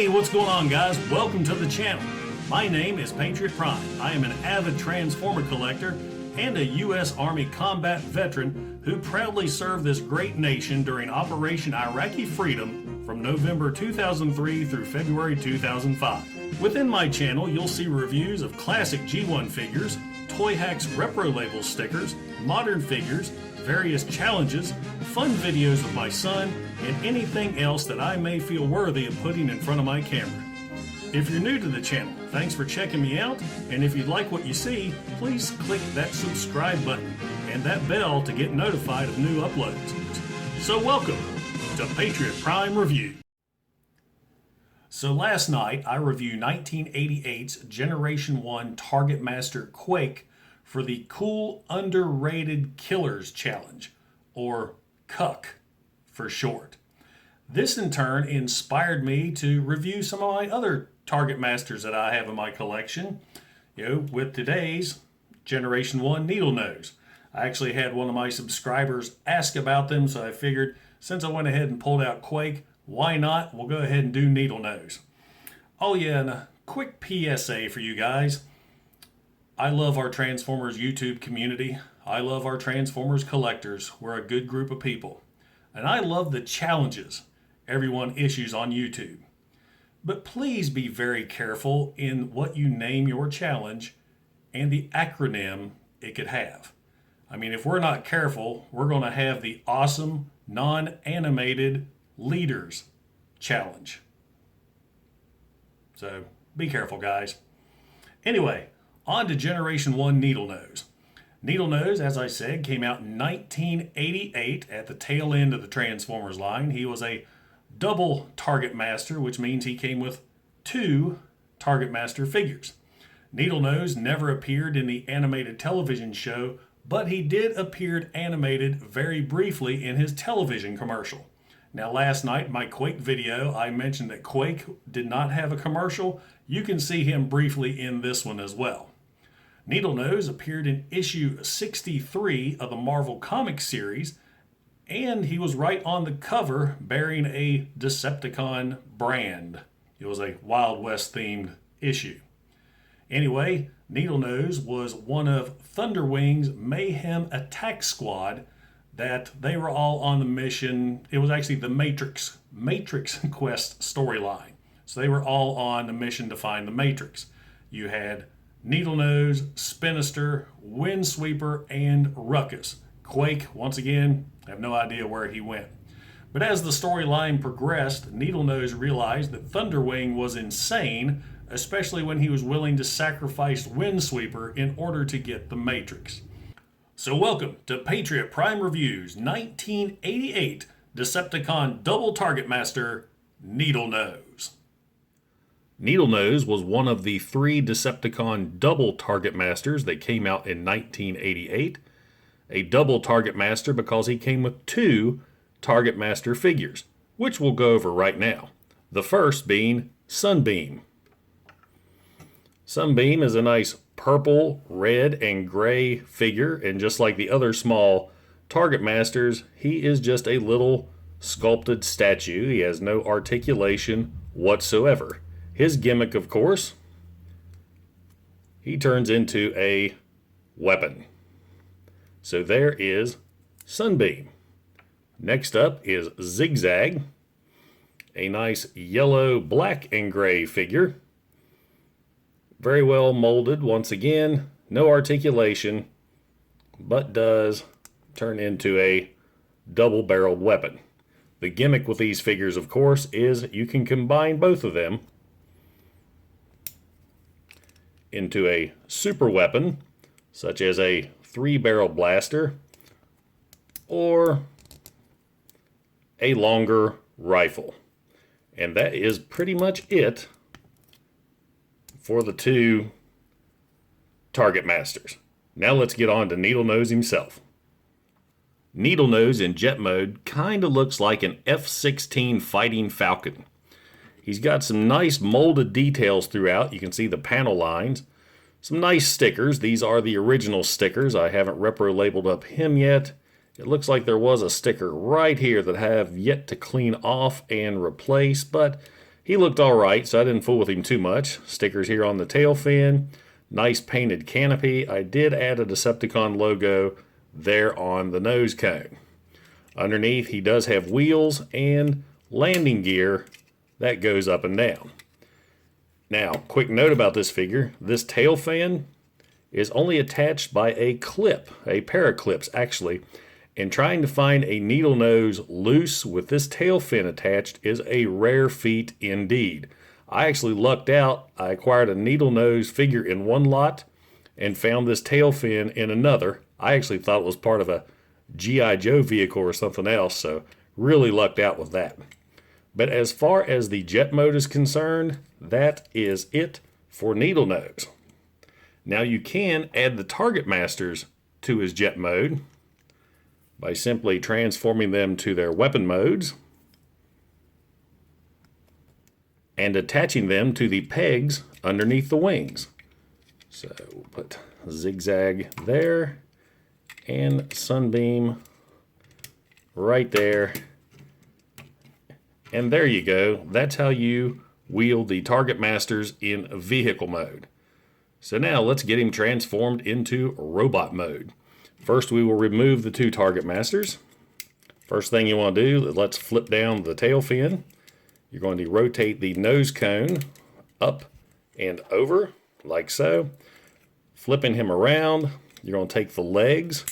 Hey, what's going on, guys? Welcome to the channel. My name is Patriot Prime. I am an avid Transformer collector and a U.S. Army combat veteran who proudly served this great nation during Operation Iraqi Freedom from November 2003 through February 2005. Within my channel, you'll see reviews of classic G1 figures, Toy Hacks Repro Label stickers, modern figures, various challenges, fun videos with my son, and anything else that I may feel worthy of putting in front of my camera. If you're new to the channel, thanks for checking me out, and if you'd like what you see, please click that subscribe button and that bell to get notified of new uploads. So welcome to Patriot Prime Review. So last night I reviewed 1988's Generation 1 Targetmaster Quake for the Cool Underrated Killers Challenge, or CUCK for short. This in turn inspired me to review some of my other Targetmasters that I have in my collection, with today's Generation 1 Needlenose. I actually had one of my subscribers ask about them, so I figured since I went ahead and pulled out Quake, why not? We'll go ahead and do Needlenose. Oh yeah, and a quick PSA for you guys. I love our Transformers YouTube community. I love our Transformers collectors. We're a good group of people. And I love the challenges everyone issues on YouTube. But please be very careful in what you name your challenge and the acronym it could have. I mean, if we're not careful, we're going to have the awesome non-animated leaders challenge. So be careful, guys. Anyway, on to Generation 1 Needlenose. Needlenose, as I said, came out in 1988 at the tail end of the Transformers line. He was a double Targetmaster, which means he came with two Targetmaster figures. Needlenose never appeared in the animated television show, but he did appear animated very briefly in his television commercial. Now last night, in my Quake video, I mentioned that Quake did not have a commercial. You can see him briefly in this one as well. Needlenose appeared in issue 63 of the Marvel Comics series, and he was right on the cover bearing a Decepticon brand. It was a Wild West themed issue. Anyway, Needlenose was one of Thunderwing's Mayhem Attack Squad that they were all on the mission. It was actually the Matrix Quest storyline. So they were all on the mission to find the Matrix. You had Needlenose, Spinister, Windsweeper, and Ruckus. Quake, once again, I have no idea where he went. But as the storyline progressed, Needlenose realized that Thunderwing was insane, especially when he was willing to sacrifice Windsweeper in order to get the Matrix. So welcome to Patriot Prime Reviews 1988 Decepticon Double Targetmaster Needlenose. Needlenose was one of the three Decepticon Double Targetmasters that came out in 1988. A double Targetmaster because he came with two Targetmaster figures, which we'll go over right now. The first being Sunbeam. Sunbeam is a nice purple, red, and gray figure, and just like the other small Targetmasters, he is just a little sculpted statue. He has no articulation whatsoever. His gimmick, of course, he turns into a weapon. So there is Sunbeam. Next up is Zigzag, a nice yellow, black, and gray figure. Very well molded, once again, no articulation, but does turn into a double-barreled weapon. The gimmick with these figures, of course, is you can combine both of them into a super weapon, such as a three-barrel blaster or a longer rifle. And that is pretty much it for the two Targetmasters. Now let's get on to Needlenose himself. Needlenose in jet mode kind of looks like an F-16 Fighting Falcon. He's got some nice molded details throughout. You can see the panel lines. Some nice stickers. These are the original stickers. I haven't repro labeled up him yet. It looks like there was a sticker right here that I have yet to clean off and replace, but He looked alright, so I didn't fool with him too much. Stickers here on the tail fin. Nice painted canopy. I did add a Decepticon logo there on the nose cone. Underneath, he does have wheels and landing gear that goes up and down. Now, quick note about this figure. This tail fan is only attached by a clip, a pair of clips actually, and trying to find a Needlenose loose with this tail fin attached is a rare feat indeed. I actually lucked out. I acquired a Needlenose figure in one lot and found this tail fin in another. I actually thought it was part of a G.I. Joe vehicle or something else, so really lucked out with that. But as far as the jet mode is concerned, that is it for Needlenose. Now you can add the Target Masters to his jet mode by simply transforming them to their weapon modes and attaching them to the pegs underneath the wings. So we'll put Zigzag there and Sunbeam right there. And there you go. That's how you wield the Target Masters in vehicle mode. So now let's get him transformed into robot mode. First we will remove the two Target Masters. First thing you want to do, let's flip down the tail fin. You're going to rotate the nose cone up and over like so. Flipping him around, you're going to take the legs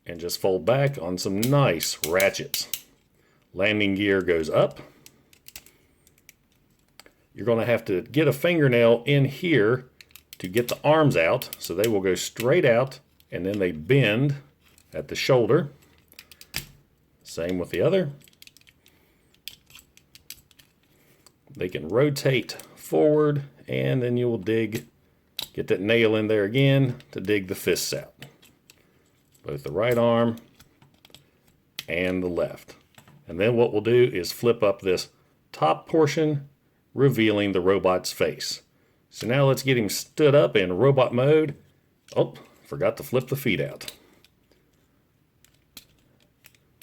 and just fold back on some nice ratchets. Landing gear goes up. You're going to have to get a fingernail in here to get the arms out, so they will go straight out and then they bend at the shoulder. Same with the other. They can rotate forward and then you will get that nail in there again to dig the fists out. Both the right arm and the left. And then what we'll do is flip up this top portion, revealing the robot's face. So now let's get him stood up in robot mode. Oh, forgot to flip the feet out.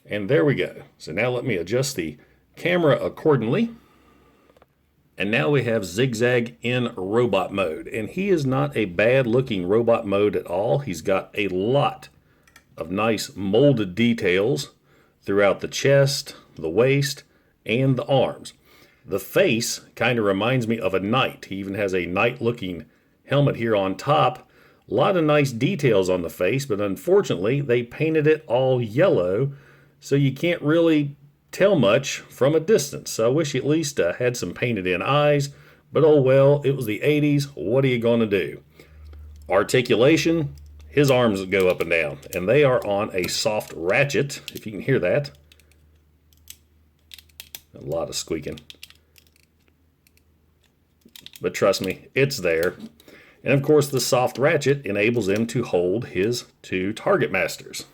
And there we go. So now let me adjust the camera accordingly. And now we have Zigzag in robot mode. And he is not a bad looking robot mode at all. He's got a lot of nice molded details throughout the chest, the waist, and the arms. The face kind of reminds me of a knight. He even has a knight-looking helmet here on top. A lot of nice details on the face, but unfortunately, they painted it all yellow, so you can't really tell much from a distance. So I wish he at least had some painted-in eyes, but oh well, it was the 80s. What are you going to do? Articulation, his arms go up and down, and they are on a soft ratchet, if you can hear that. A lot of squeaking. But trust me, it's there. And of course, the soft ratchet enables him to hold his two Target Masters.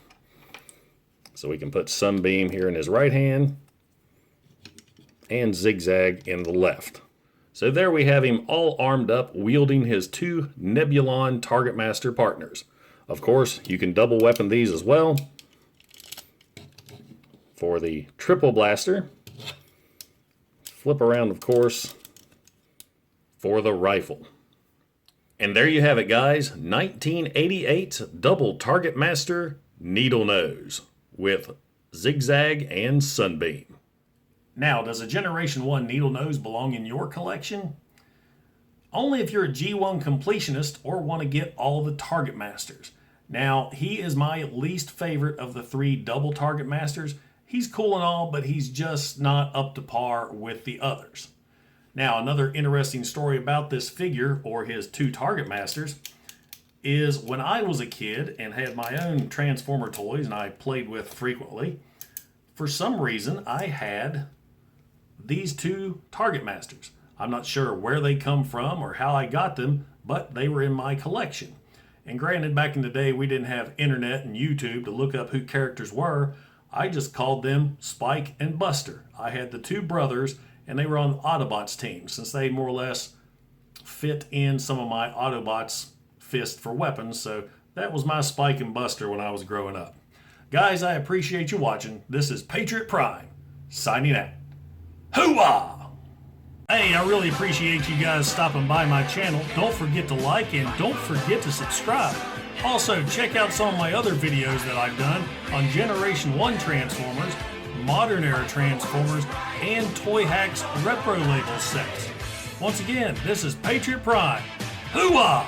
So we can put Sunbeam here in his right hand and Zigzag in the left. So there we have him all armed up, wielding his two Nebulon Target Master partners. Of course, you can double weapon these as well for the triple blaster. Flip around, of course, for the rifle. And there you have it, guys. 1988's Double Targetmaster Needlenose with Zigzag and Sunbeam. Now, does a Generation 1 Needlenose belong in your collection? Only if you're a G1 completionist or want to get all the Target Masters. Now, he is my least favorite of the three Double Target Masters. He's cool and all, but he's just not up to par with the others. Now, another interesting story about this figure, or his two Target Masters, is when I was a kid and had my own Transformer toys and I played with frequently, for some reason I had these two Target Masters. I'm not sure where they come from or how I got them, but they were in my collection. And granted, back in the day we didn't have internet and YouTube to look up who characters were. I just called them Spike and Buster. I had the two brothers, and they were on the Autobots team, since they more or less fit in some of my Autobots' fist for weapons, so that was my Spike and Buster when I was growing up. Guys, I appreciate you watching. This is Patriot Prime, signing out. Hoo-wah! Hey, I really appreciate you guys stopping by my channel. Don't forget to like and don't forget to subscribe. Also, check out some of my other videos that I've done on Generation 1 Transformers, Modern Era Transformers, and Toy Hacks Repro Label sets. Once again, this is Patriot Prime. Hooah!